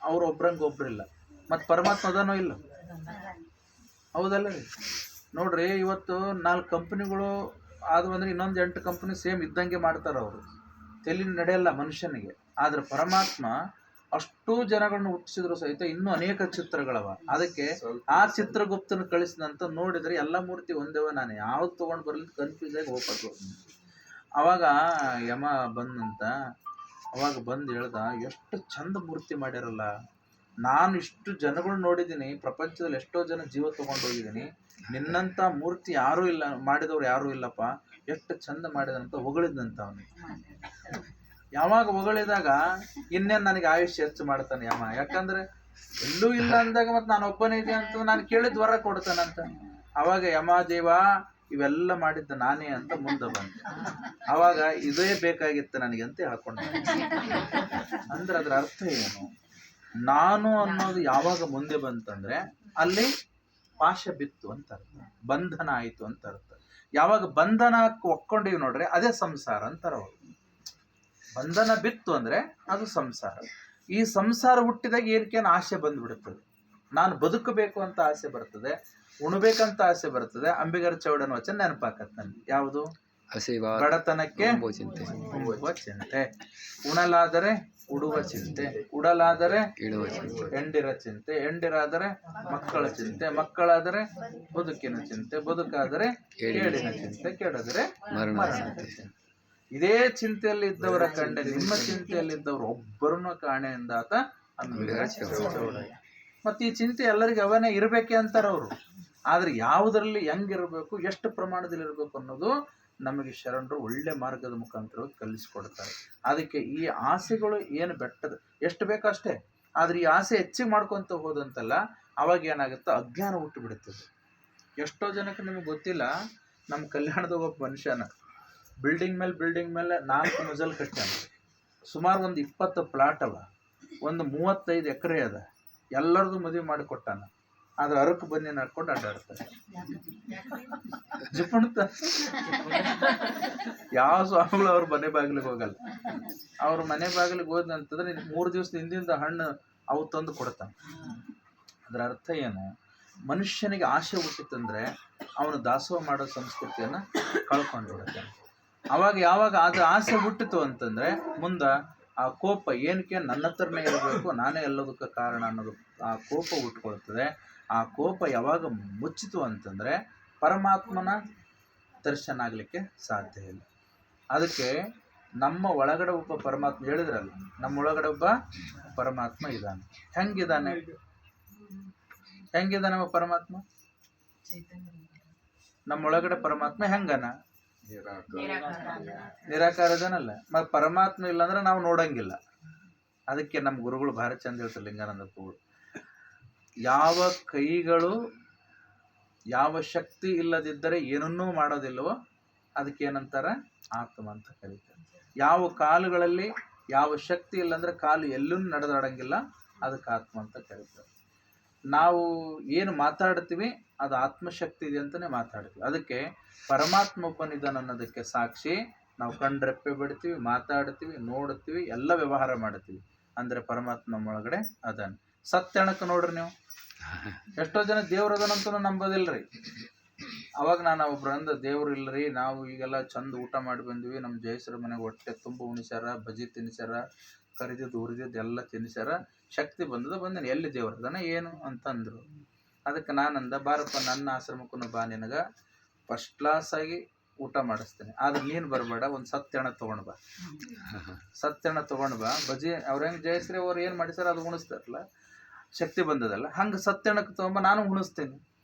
ಅವ್ರೊಬ್ರಂಗೊಬ್ರಿಲ್ಲ. ಮತ್ತು ಪರಮಾತ್ಮ ಅದನೋ ಇಲ್ಲ, ಹೌದಲ್ಲ ರೀ? ನೋಡ್ರಿ, ಇವತ್ತು 4 ಕಂಪ್ನಿಗಳು ಆದವು ಅಂದರೆ ಇನ್ನೊಂದು 8 ಕಂಪ್ನಿ ಸೇಮ್ ಇದ್ದಂಗೆ ಮಾಡ್ತಾರೆ. ಅವರು ತಲೆ ನಡೆಯಲ್ಲ ಮನುಷ್ಯನಿಗೆ. ಆದರೆ ಪರಮಾತ್ಮ ಅಷ್ಟೂ ಜನಗಳನ್ನ ಹುಟ್ಟಿಸಿದ್ರು ಸಹಿತ ಇನ್ನೂ ಅನೇಕ ಚಿತ್ರಗಳವ. ಅದಕ್ಕೆ ಆ ಚಿತ್ರಗುಪ್ತನ ಕಳಿಸಿದಂತ ನೋಡಿದ್ರೆ ಎಲ್ಲ ಮೂರ್ತಿ ಒಂದೇವ. ನಾನು ಯಾವ್ದು ತೊಗೊಂಡು ಬರಲಿ ಕನ್ಫ್ಯೂಸ್ ಆಗಿ ಹೋಗ್ಬೇಕು. ಅವಾಗ ಯಮ ಬಂದಂತ, ಅವಾಗ ಬಂದು ಹೇಳ್ದ, ಎಷ್ಟು ಚಂದ ಮೂರ್ತಿ ಮಾಡ್ಯಾರಲ್ಲ, ನಾನು ಇಷ್ಟು ಜನಗಳು ನೋಡಿದ್ದೀನಿ, ಪ್ರಪಂಚದಲ್ಲಿ ಎಷ್ಟೋ ಜನ ಜೀವ ತೊಗೊಂಡು ಹೋಗಿದ್ದೀನಿ, ನಿನ್ನಂಥ ಮೂರ್ತಿ ಯಾರೂ ಇಲ್ಲ, ಮಾಡಿದವ್ರು ಯಾರೂ ಇಲ್ಲಪ್ಪ, ಎಷ್ಟು ಚಂದ ಮಾಡಿದಂತ ಹೊಗಳಿದಂತ ಅವನಿಗೆ. ಯಾವಾಗ ಹೊಗಳಿದಾಗ ಇನ್ನೇನು ನನಗೆ ಆಯುಷ್ಯ ಹೆಚ್ಚು ಮಾಡ್ತಾನೆ ಯಮ. ಯಾಕಂದ್ರೆ ಎಲ್ಲೂ ಇಲ್ಲ ಅಂದಾಗ ಮತ್ತು ನಾನು ಒಬ್ಬನೇ ಇದೆ ಅಂತ ನಾನು ಕೇಳಿದ ವರ ಕೊಡ್ತಾನಂತ. ಅವಾಗ ಯಮ ದೇವ ಇವೆಲ್ಲ ಮಾಡಿದ್ದ ನಾನೇ ಅಂತ ಮುಂದೆ ಬಂದೆ. ಆವಾಗ ಇದೇ ಬೇಕಾಗಿತ್ತು ನನಗೆ ಅಂತ ಹೇಳ್ಕೊಂಡೆ. ಅಂದ್ರೆ ಅದರ ಅರ್ಥ ಏನು? ನಾನು ಅನ್ನೋದು ಯಾವಾಗ ಮುಂದೆ ಬಂತಂದ್ರೆ ಅಲ್ಲಿ ಪಾಶ ಬಿತ್ತು ಅಂತ ಅರ್ಥ, ಬಂಧನ ಆಯಿತು ಅಂತ ಅರ್ಥ. ಯಾವಾಗ ಬಂಧನಕ್ಕೆ ಒಕ್ಕೊಂಡಿವಿ ನೋಡ್ರಿ ಅದೇ ಸಂಸಾರ ಅಂತಾರ ಅವರು. ಬಂಧನ ಬಿತ್ತು ಅಂದ್ರೆ ಅದು ಸಂಸಾರ. ಈ ಸಂಸಾರ ಹುಟ್ಟಿದಾಗ ಏನಕ್ಕೇನು ಆಸೆ ಬಂದ್ಬಿಡುತ್ತದೆ. ನಾನು ಬದುಕಬೇಕು ಅಂತ ಆಸೆ ಬರ್ತದೆ, ಉಣಬೇಕಂತ ಆಸೆ ಬರ್ತದೆ. ಅಂಬಿಗರ ಚೌಡನ ವಚನ ನೆನಪಾಕತ್ ನನ್ಗೆ. ಯಾವುದು? ಬಡತನಕ್ಕೆ ಉಂಬುವ ಚಿಂತೆ, ಉಣಲಾದರೆ ಉಡುವ ಚಿಂತೆ, ಉಡಲಾದರೆ ಹೆಂಡಿರ ಚಿಂತೆ, ಹೆಂಡಿರಾದರೆ ಮಕ್ಕಳ ಚಿಂತೆ, ಮಕ್ಕಳಾದರೆ ಬದುಕಿನ ಚಿಂತೆ, ಬದುಕಾದರೆ ಕೇಡಿನ ಚಿಂತೆ, ಕೆಡದರೆ ಮರಣದ ಚಿಂತೆ. ಇದೇ ಚಿಂತೆಯಲ್ಲಿ ಇದ್ದವರ ಕಂಡೆ ನಿಮ್ಮ ಚಿಂತೆಯಲ್ಲಿದ್ದವರು ಒಬ್ಬರನ್ನು ಕಾಣೆ ಎಂದಾತ ಅಂಬಿಗರ ಚೌಡ. ಮತ್ತೆ ಈ ಚಿಂತೆ ಎಲ್ಲರಿಗೂ ಅವನೇ ಇರಬೇಕೆ ಅಂತಾರ ಅವರು. ಆದ್ರೆ ಯಾವುದರಲ್ಲಿ ಹೆಂಗಿರ್ಬೇಕು, ಎಷ್ಟು ಪ್ರಮಾಣದಲ್ಲಿ ಇರಬೇಕು ಅನ್ನೋದು ನಮಗೆ ಶರಣರು ಒಳ್ಳೆ ಮಾರ್ಗದ ಮುಖಾಂತರವಾಗಿ ಕಲಿಸ್ಕೊಡ್ತಾರೆ. ಅದಕ್ಕೆ ಈ ಆಸೆಗಳು ಏನು ಬೆಟ್ಟದ ಎಷ್ಟು ಬೇಕೋ ಅಷ್ಟೇ, ಆದ್ರೆ ಈ ಆಸೆ ಹೆಚ್ಚಿಗೆ ಮಾಡ್ಕೊಂತ ಹೋದಂತಲ್ಲ, ಅವಾಗ ಏನಾಗುತ್ತೆ, ಅಜ್ಞಾನ ಹುಟ್ಟು ಬಿಡುತ್ತದೆ. ಎಷ್ಟೋ ಜನಕ್ಕೆ ನಿಮಗೆ ಗೊತ್ತಿಲ್ಲ, ನಮ್ಮ ಕಲ್ಯಾಣದಾಗ ಒಬ್ಬ ಮನುಷ್ಯನ ಬಿಲ್ಡಿಂಗ್ ಮೇಲೆ 4 ಮಜಲ್ ಕಟ್ಟಾನ. ಸುಮಾರು ಒಂದು 20 ಪ್ಲಾಟ್ ಅವ, ಒಂದು 35 ಎಕರೆ ಅದ. ಎಲ್ಲರದು ಮದುವೆ ಮಾಡಿ ಕೊಟ್ಟಾನ. ಆದ್ರೆ ಅರಕು ಬನ್ನಿ ನಡ್ಕೊಂಡು ಅಡ್ಡಾಡ್ತಾರೆ. ಜಿಪುಣತ ಯಾವ ಸ್ವಾಮಿಗಳು ಅವ್ರ ಮನೆ ಬಾಗಿಲಿಗೆ ಹೋಗಲ್ಲ. ಅವ್ರ ಮನೆ ಬಾಗಿಲಿಗೆ ಹೋದಂತಂದ್ರೆ 3 ದಿವಸದ ಹಿಂದಿಂದ ಹಣ್ಣು ಅವು ತಂದು ಕೊಡ್ತಾನೆ. ಅದರ ಅರ್ಥ ಏನು? ಮನುಷ್ಯನಿಗೆ ಆಸೆ ಹುಟ್ಟಿತ್ತಂದ್ರೆ ಅವನು ದಾಸೋಹ ಮಾಡೋ ಸಂಸ್ಕೃತಿಯನ್ನ ಕಳ್ಕೊಂಡು ಬಿಡುತ್ತಾನೆ. ಅವಾಗ ಯಾವಾಗ ಅದು ಆಸೆ ಹುಟ್ಟಿತು ಅಂತಂದ್ರೆ ಮುಂದ ಆ ಕೋಪ ಏನಕ್ಕೆ ನನ್ನ ಹತ್ರನೇ ಇರಬೇಕು, ನಾನೇ ಎಲ್ಲದಕ್ಕೆ ಕಾರಣ ಅನ್ನೋದು ಆ ಕೋಪ ಹುಟ್ಕೊಳ್ತದೆ. ಆ ಕೋಪ ಯಾವಾಗ ಮುಚ್ಚಿತು ಅಂತಂದ್ರೆ ಪರಮಾತ್ಮನ ದರ್ಶನ ಆಗ್ಲಿಕ್ಕೆ ಸಾಧ್ಯ ಇಲ್ಲ. ಅದಕ್ಕೆ ನಮ್ಮ ಒಳಗಡೆ ಒಬ್ಬ ಪರಮಾತ್ಮ ಹೇಳಿದ್ರಲ್ಲ, ನಮ್ಮ ಒಳಗಡೆ ಒಬ್ಬ ಪರಮಾತ್ಮ ಇದ್ದಾನೆ. ಹೆಂಗಿದ್ದಾನೆ ಪರಮಾತ್ಮ? ನಮ್ಮ ಒಳಗಡೆ ಪರಮಾತ್ಮ ಹೆಂಗನ? ನಿರಾಕಾರದನಲ್ಲ. ಮತ್ತೆ ಪರಮಾತ್ಮ ಇಲ್ಲ ಅಂದ್ರೆ ನಾವು ನೋಡಂಗಿಲ್ಲ. ಅದಕ್ಕೆ ನಮ್ಮ ಗುರುಗಳು ಭಾರಿ ಚಂದ ಹೇಳ್ತಾರೆ, ಲಿಂಗಾನಂದ ಪೂಗಳು, ಯಾವ ಕೈಗಳು ಯಾವ ಶಕ್ತಿ ಇಲ್ಲದಿದ್ದರೆ ಏನನ್ನೂ ಮಾಡೋದಿಲ್ಲವೋ ಅದಕ್ಕೇನಂತಾರ? ಆತ್ಮ ಅಂತ ಕರೀತಾರೆ. ಯಾವ ಕಾಲುಗಳಲ್ಲಿ ಯಾವ ಶಕ್ತಿ ಇಲ್ಲ ಅಂದ್ರೆ ಕಾಲು ಎಲ್ಲೂ ನಡೆದಾಡಂಗಿಲ್ಲ, ಅದಕ್ಕೆ ಆತ್ಮ ಅಂತ ಕರೀತಾರೆ. ನಾವು ಏನು ಮಾತಾಡ್ತೀವಿ ಅದು ಆತ್ಮಶಕ್ತಿ ಇದೆ ಅಂತಲೇ ಮಾತಾಡ್ತೀವಿ. ಅದಕ್ಕೆ ಪರಮಾತ್ಮ ಒಬ್ಬನಿದ್ದಾನೆ ಅನ್ನೋದಕ್ಕೆ ಸಾಕ್ಷಿ ನಾವು ಕಣ್ರೆಪ್ಪೆ ಬಿಡ್ತೀವಿ, ಮಾತಾಡ್ತೀವಿ, ನೋಡ್ತೀವಿ, ಎಲ್ಲ ವ್ಯವಹಾರ ಮಾಡ್ತೀವಿ. ಅಂದರೆ ಪರಮಾತ್ಮ ನಮ್ಮ ಒಳಗಡೆ ಅದಾನೆ. ಸತ್ಯಣಕ್ಕೆ ನೋಡ್ರಿ ನೀವು, ಎಷ್ಟೋ ಜನ ದೇವ್ರು ಅದನಂತೂ ನಂಬೋದಿಲ್ರಿ. ಅವಾಗ ನಾನು ಒಬ್ರು ಅಂದ, ದೇವ್ರು ಇಲ್ಲರಿ, ನಾವು ಈಗೆಲ್ಲ ಚಂದ ಊಟ ಮಾಡಿ ಬಂದ್ವಿ, ನಮ್ಮ ಜಯಸರ ಮನೆಗೆ ಹೊಟ್ಟೆ ತುಂಬ ಉಣಿಸ್ಯಾರ, ಬಜ್ಜಿ ತಿನ್ನಿಸ್ಯಾರ, ಕರಿದಿದ್ದು ಉರಿದಿದ್ದು ಎಲ್ಲ ತಿನ್ನಿಸ್ಯಾರ, ಶಕ್ತಿ ಬಂದೇನೆ, ಎಲ್ಲಿ ದೇವ್ರು ಅದಾನ ಏನು ಅಂತಂದರು. ಅದಕ್ಕೆ ನಾನಂದ, ಬಾರಪ್ಪ ನನ್ನ ಆಶ್ರಮಕ್ಕೂ ಬಾ, ನಿನಗೆ ಫಸ್ಟ್ ಕ್ಲಾಸಾಗಿ ಊಟ ಮಾಡಿಸ್ತೇನೆ. ಆದ್ರೆ ನೀನು ಬರಬೇಡ, ಒಂದು ಸತ್ಯಣ ತೊಗೊಂಡು ಬಾ, ಸತ್ಯಣ ತೊಗೊಂಡು ಬಾ. ಬಜ್ಜಿ ಅವ್ರ ಹೆಂಗೆ ಜಯಶ್ರೀ ಅವ್ರು ಏನು ಮಾಡಿಸ್ಯಾರ ಅದು ಉಣಿಸ್ತಾರಲ್ಲ, ಶಕ್ತಿ ಬಂದದಲ್ಲ, ಹಂಗೆ ಸತ್ಯಣಕ್ಕೆ ತೊಗೊಂಬ, ನಾನು ಉಣಿಸ್ತೇನೆ.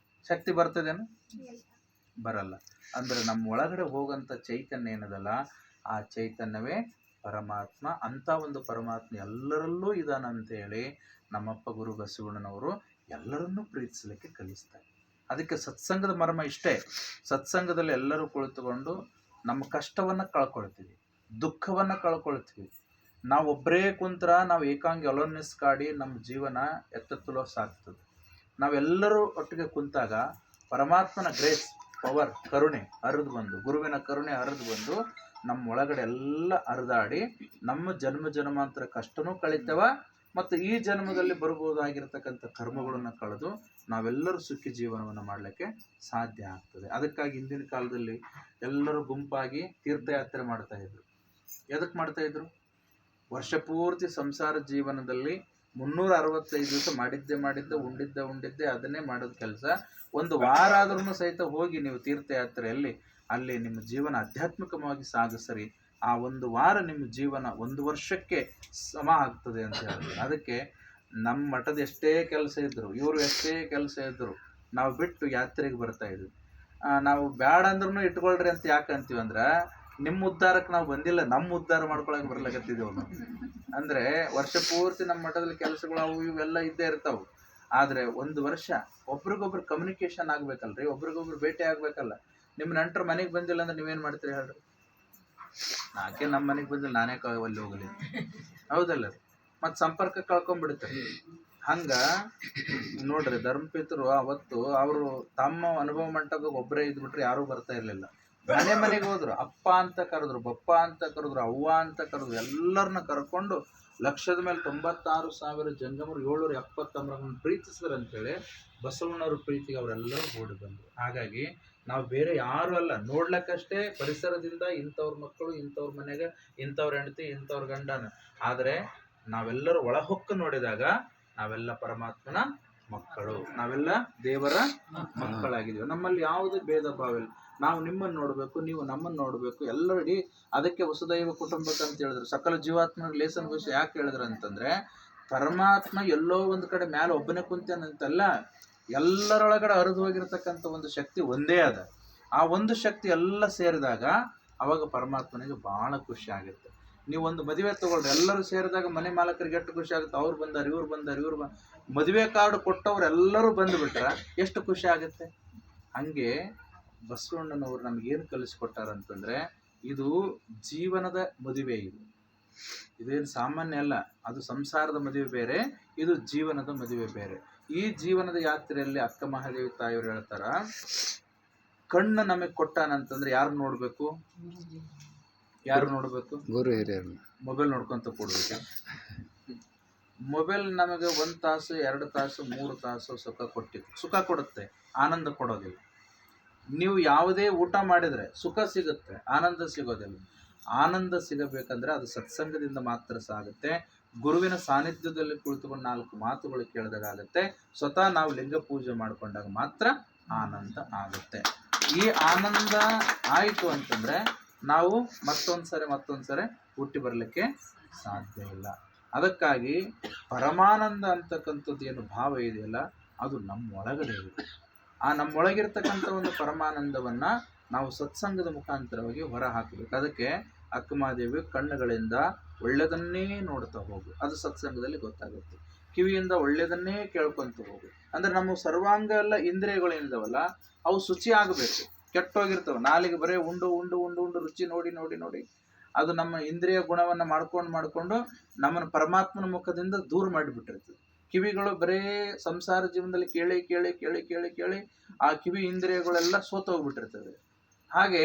ಶಕ್ತಿ ಬರ್ತದೇನು? ಬರಲ್ಲ. ಅಂದರೆ ನಮ್ಮ ಒಳಗಡೆ ಹೋಗಂಥ ಚೈತನ್ಯ ಏನದಲ್ಲ, ಆ ಚೈತನ್ಯವೇ ಪರಮಾತ್ಮ. ಅಂಥ ಒಂದು ಪರಮಾತ್ಮ ಎಲ್ಲರಲ್ಲೂ ಇದಾನಂತೇಳಿ ನಮ್ಮಪ್ಪ ಗುರು ಬಸವಣ್ಣನವರು ಎಲ್ಲರನ್ನೂ ಪ್ರೀತಿಸಲಿಕ್ಕೆ ಕಲಿಸ್ತಾರೆ. ಅದಕ್ಕೆ ಸತ್ಸಂಗದ ಮರ್ಮ ಇಷ್ಟೇ. ಸತ್ಸಂಗದಲ್ಲಿ ಎಲ್ಲರೂ ಕುಳಿತುಕೊಂಡು ನಮ್ಮ ಕಷ್ಟವನ್ನು ಕಳ್ಕೊಳ್ತೀವಿ, ದುಃಖವನ್ನು ಕಳ್ಕೊಳ್ತೀವಿ. ನಾವು ಒಬ್ಬರೇ ಕುಂತ್ರ ನಾವು ಏಕಾಂಗಿ ಅಲೋನ್ನೆಸ್ ಕಾಡಿ ನಮ್ಮ ಜೀವನ ಎತ್ತುತ್ತಲೋ ಸಾಕ್ತದೆ. ನಾವೆಲ್ಲರೂ ಒಟ್ಟಿಗೆ ಕುಂತಾಗ ಪರಮಾತ್ಮನ ಗ್ರೇಸ್, ಪವರ್, ಕರುಣೆ ಹರಿದು ಬಂದು, ಗುರುವಿನ ಕರುಣೆ ಹರಿದು ಬಂದು ನಮ್ಮ ಒಳಗಡೆ ಎಲ್ಲ ಹರಿದಾಡಿ ನಮ್ಮ ಜನ್ಮಾಂತರ ಕಷ್ಟನೂ ಕಳಿತೇವ. ಮತ್ತು ಈ ಜನ್ಮದಲ್ಲಿ ಬರ್ಬೋದಾಗಿರ್ತಕ್ಕಂಥ ಕರ್ಮಗಳನ್ನು ಕಳೆದು ನಾವೆಲ್ಲರೂ ಸುಖಿ ಜೀವನವನ್ನು ಮಾಡಲಿಕ್ಕೆ ಸಾಧ್ಯ ಆಗ್ತದೆ. ಅದಕ್ಕಾಗಿ ಹಿಂದಿನ ಕಾಲದಲ್ಲಿ ಎಲ್ಲರೂ ಗುಂಪಾಗಿ ತೀರ್ಥಯಾತ್ರೆ ಮಾಡ್ತಾಯಿದ್ರು. ಎದಕ್ಕೆ ಮಾಡ್ತಾಯಿದ್ರು? ವರ್ಷ ಪೂರ್ತಿ ಸಂಸಾರ ಜೀವನದಲ್ಲಿ 365 ದಿವಸ ಮಾಡಿದ್ದೆ ಉಂಡಿದ್ದೆ ಅದನ್ನೇ ಮಾಡೋದು ಕೆಲಸ. ಒಂದು ವಾರ ಆದ್ರೂ ಸಹಿತ ಹೋಗಿ ನೀವು ತೀರ್ಥಯಾತ್ರೆಯಲ್ಲಿ ಅಲ್ಲಿ ನಿಮ್ಮ ಜೀವನ ಆಧ್ಯಾತ್ಮಿಕವಾಗಿ ಸಾಗಿಸರಿ. ಆ ಒಂದು ವಾರ ನಿಮ್ಮ ಜೀವನ 1 ವರ್ಷಕ್ಕೆ ಸಮ ಆಗ್ತದೆ ಅಂತ ಹೇಳಿದ್ರು. ಅದಕ್ಕೆ ನಮ್ಮ ಮಠದ ಎಷ್ಟೇ ಕೆಲಸ ಇದ್ದರು, ಇವರು ಎಷ್ಟೇ ಕೆಲಸ ಇದ್ದರು, ನಾವು ಬಿಟ್ಟು ಯಾತ್ರೆಗೆ ಬರ್ತಾಯಿದ್ವಿ. ನಾವು ಬ್ಯಾಡ ಅಂದ್ರೂ ಇಟ್ಕೊಳ್ರಿ ಅಂತ ಯಾಕೆ ಅಂತೀವಿ ಅಂದ್ರೆ, ನಿಮ್ಮ ಉದ್ಧಾರಕ್ಕೆ ನಾವು ಬಂದಿಲ್ಲ, ನಮ್ಮ ಉದ್ಧಾರ ಮಾಡ್ಕೊಳಕ್ಕೆ ಬರ್ಲಾಗತ್ತಿದ್ದೇವೆ ನಾವು. ಅಂದರೆ ವರ್ಷ ಪೂರ್ತಿ ನಮ್ಮ ಮಠದಲ್ಲಿ ಕೆಲಸಗಳು ಅವು ಇವೆಲ್ಲ ಇದ್ದೇ ಇರ್ತಾವೆ. ಆದರೆ 1 ವರ್ಷ ಒಬ್ರಿಗೊಬ್ರು ಕಮ್ಯುನಿಕೇಷನ್ ಆಗ್ಬೇಕಲ್ರಿ, ಒಬ್ರಿಗೊಬ್ರು ಭೇಟಿ ಆಗ್ಬೇಕಲ್ಲ. ನಿಮ್ಮ ನೆಂಟರು ಮನೆಗೆ ಬಂದಿಲ್ಲ ಅಂದ್ರೆ ನೀವೇನು ಮಾಡ್ತೀರಿ ಹೇಳ್ರಿ? ನಾಕೆ ನಮ್ಮ ಮನೆಗೆ ಬಂದಿಲ್ಲ ನಾನೇ ಅಲ್ಲಿ ಹೋಗಲಿ, ಹೌದಲ್ಲ? ಮತ್ತು ಸಂಪರ್ಕ ಕಳ್ಕೊಂಡ್ಬಿಡ್ತಾರೆ. ಹಂಗ ನೋಡ್ರಿ, ಧರ್ಮಪಿತರು ಅವತ್ತು ಅವರು ತಮ್ಮ ಅನುಭವ ಮಂಟಪದಾಗ ಒಬ್ಬರೇ ಇದ್ಬಿಟ್ರೆ ಯಾರೂ ಬರ್ತಾ ಇರಲಿಲ್ಲ. ಮನೆಗೆ ಹೋದ್ರು, ಅಪ್ಪ ಅಂತ ಕರೆದ್ರು, ಬಪ್ಪ ಅಂತ ಕರೆದ್ರು, ಅವ್ವ ಅಂತ ಕರೆದ್ರು, ಎಲ್ಲರನ್ನ ಕರ್ಕೊಂಡು ಲಕ್ಷದ ಮೇಲೆ 96,000 ಜಂಗಮರು 779 ಪ್ರೀತಿಸಿದ್ರು ಅಂತೇಳಿ ಬಸವಣ್ಣವ್ರ ಪ್ರೀತಿಗೆ ಅವರೆಲ್ಲರೂ ಓಡಿ ಬಂದರು. ಹಾಗಾಗಿ ನಾವು ಬೇರೆ ಯಾರು ಅಲ್ಲ, ನೋಡ್ಲಕ್ಕಷ್ಟೇ ಪರಿಸರದಿಂದ ಇಂಥವ್ರ ಮಕ್ಕಳು, ಇಂಥವ್ರ ಮನೆಗೆ ಇಂಥವ್ರ ಹೆಂಡತಿ, ಇಂಥವ್ರ ಗಂಡನ. ಆದರೆ ನಾವೆಲ್ಲರೂ ಒಳಹೊಕ್ಕ ನೋಡಿದಾಗ ನಾವೆಲ್ಲ ಪರಮಾತ್ಮನ ಮಕ್ಕಳು, ನಾವೆಲ್ಲ ದೇವರ ಮಕ್ಕಳಾಗಿದ್ದೀವಿ. ನಮ್ಮಲ್ಲಿ ಯಾವುದೇ ಭೇದ ಭಾವ ಇಲ್ಲ. ನಾವು ನಿಮ್ಮನ್ನು ನೋಡಬೇಕು, ನೀವು ನಮ್ಮನ್ನು ನೋಡಬೇಕು, ಎಲ್ಲರಿಡೀ ಅದಕ್ಕೆ ವಸುದೈವ ಕುಟುಂಬಕ್ಕೆ ಅಂತ ಹೇಳಿದ್ರು. ಸಕಲ ಜೀವಾತ್ಮ ಲೇಸನ್ ವಿಷಯ ಯಾಕೆ ಹೇಳಿದ್ರು ಅಂತಂದ್ರೆ, ಪರಮಾತ್ಮ ಎಲ್ಲೋ ಒಂದು ಕಡೆ ಮ್ಯಾಲೆ ಒಬ್ಬನೇ ಕುಂತೇನಂತಲ್ಲ, ಎಲ್ಲರೊಳಗಡೆ ಹರಿದು ಹೋಗಿರ್ತಕ್ಕಂಥ ಒಂದು ಶಕ್ತಿ ಒಂದೇ ಅದ. ಆ ಒಂದು ಶಕ್ತಿ ಎಲ್ಲ ಸೇರಿದಾಗ ಅವಾಗ ಪರಮಾತ್ಮನಿಗೆ ಬಹಳ ಖುಷಿ ಆಗುತ್ತೆ. ನೀವು ಒಂದು ಮದುವೆ ತಗೊಳ್ರಿ, ಎಲ್ಲರೂ ಸೇರಿದಾಗ ಮನೆ ಮಾಲಕರಿಗೆ ಎಷ್ಟು ಖುಷಿ ಆಗುತ್ತೆ. ಅವ್ರು ಬಂದಾರೆ, ಇವ್ರು ಬಂದಾರೆ, ಇವ್ರು ಮದುವೆ ಕಾರ್ಡ್ ಕೊಟ್ಟವ್ರು ಎಲ್ಲರೂ ಬಂದುಬಿಟ್ರೆ ಎಷ್ಟು ಖುಷಿ ಆಗುತ್ತೆ. ಹಂಗೆ ಬಸವಣ್ಣನವರು ನಮಗೇನು ಕಲಿಸ್ಕೊಟ್ಟಾರಂತಂದ್ರೆ, ಇದು ಜೀವನದ ಮದುವೆ. ಇದೇನು ಸಾಮಾನ್ಯ ಅಲ್ಲ, ಅದು ಸಂಸಾರದ ಮದುವೆ ಬೇರೆ, ಇದು ಜೀವನದ ಮದುವೆ ಬೇರೆ. ಈ ಜೀವನದ ಯಾತ್ರೆಯಲ್ಲಿ ಅಕ್ಕ ಮಹಾದೇವಿ ತಾಯಿಯವರು ಹೇಳ್ತಾರ, ಕಣ್ಣು ನಮಗೆ ಕೊಟ್ಟಾನಂತಂದ್ರೆ ಯಾರು ನೋಡ್ಬೇಕು? ಯಾರು ನೋಡ್ಬೇಕು? ಗುರು ಹಿರಿಯರು. ಮೊಬೈಲ್ ನೋಡ್ಕೊಂತ ಕೊಡ್ಬೇಕು. ಮೊಬೈಲ್ ನಮಗೆ 1 ತಾಸು 2 ತಾಸು 3 ತಾಸು ಸುಖ ಕೊಡುತ್ತೆ, ಆನಂದ ಕೊಡೋದಿಲ್ಲ. ನೀವು ಯಾವುದೇ ಊಟ ಮಾಡಿದರೆ ಸುಖ ಸಿಗುತ್ತೆ, ಆನಂದ ಸಿಗೋದಿಲ್ಲ. ಆನಂದ ಸಿಗಬೇಕಂದ್ರೆ ಅದು ಸತ್ಸಂಗದಿಂದ ಮಾತ್ರ ಸಾಗುತ್ತೆ. ಗುರುವಿನ ಸಾನ್ನಿಧ್ಯದಲ್ಲಿ ಕುಳಿತುಕೊಂಡು 4 ಮಾತುಗಳು ಕೇಳಿದಾಗುತ್ತೆ. ಸ್ವತಃ ನಾವು ಲಿಂಗ ಪೂಜೆ ಮಾಡಿಕೊಂಡಾಗ ಮಾತ್ರ ಆನಂದ ಆಗುತ್ತೆ. ಈ ಆನಂದ ಆಯಿತು ಅಂತಂದರೆ ನಾವು ಮತ್ತೊಂದು ಸರಿ ಹುಟ್ಟಿ ಬರಲಿಕ್ಕೆ ಸಾಧ್ಯ ಇಲ್ಲ. ಅದಕ್ಕಾಗಿ ಪರಮಾನಂದ ಅಂತಕ್ಕಂಥದ್ದು ಏನು ಭಾವ ಇದೆಯಲ್ಲ, ಅದು ನಮ್ಮೊಳಗಡೆ ಇದೆ. ಆ ನಮ್ಮೊಳಗಿರ್ತಕ್ಕಂಥ ಒಂದು ಪರಮಾನಂದವನ್ನು ನಾವು ಸತ್ಸಂಗದ ಮುಖಾಂತರವಾಗಿ ಹೊರ ಹಾಕಬೇಕು. ಅದಕ್ಕೆ ಅಕ್ಕಮಹಾದೇವಿ ಕಣ್ಣುಗಳಿಂದ ಒಳ್ಳೆಯದನ್ನೇ ನೋಡ್ತಾ ಹೋಗು, ಅದು ಸತ್ಸಂಗದಲ್ಲಿ ಗೊತ್ತಾಗುತ್ತೆ. ಕಿವಿಯಿಂದ ಒಳ್ಳೆಯದನ್ನೇ ಕೇಳ್ಕೊತ ಹೋಗು. ಅಂದರೆ ನಮ್ಮ ಸರ್ವಾಂಗ ಎಲ್ಲ ಇಂದ್ರಿಯಗಳೇನಿದಾವಲ್ಲ, ಅವು ಶುಚಿ ಆಗಬೇಕು. ಕೆಟ್ಟೋಗಿರ್ತವೆ. ನಾಲಿಗೆ ಬರೀ ಉಂಡು ಉಂಡು ಉಂಡು ಉಂಡು ರುಚಿ ನೋಡಿ ನೋಡಿ ನೋಡಿ ಅದು ನಮ್ಮ ಇಂದ್ರಿಯ ಗುಣವನ್ನು ಮಾಡ್ಕೊಂಡು ನಮ್ಮನ್ನು ಪರಮಾತ್ಮನ ಮುಖದಿಂದ ದೂರ ಮಾಡಿಬಿಟ್ಟಿರ್ತದೆ. ಕಿವಿಗಳು ಬರೇ ಸಂಸಾರ ಜೀವನದಲ್ಲಿ ಕೇಳಿ ಕೇಳಿ ಕೇಳಿ ಕೇಳಿ ಕೇಳಿ ಆ ಕಿವಿ ಇಂದ್ರಿಯಗಳೆಲ್ಲ ಸೋತೋಗ್ಬಿಟ್ಟಿರ್ತದೆ. ಹಾಗೆ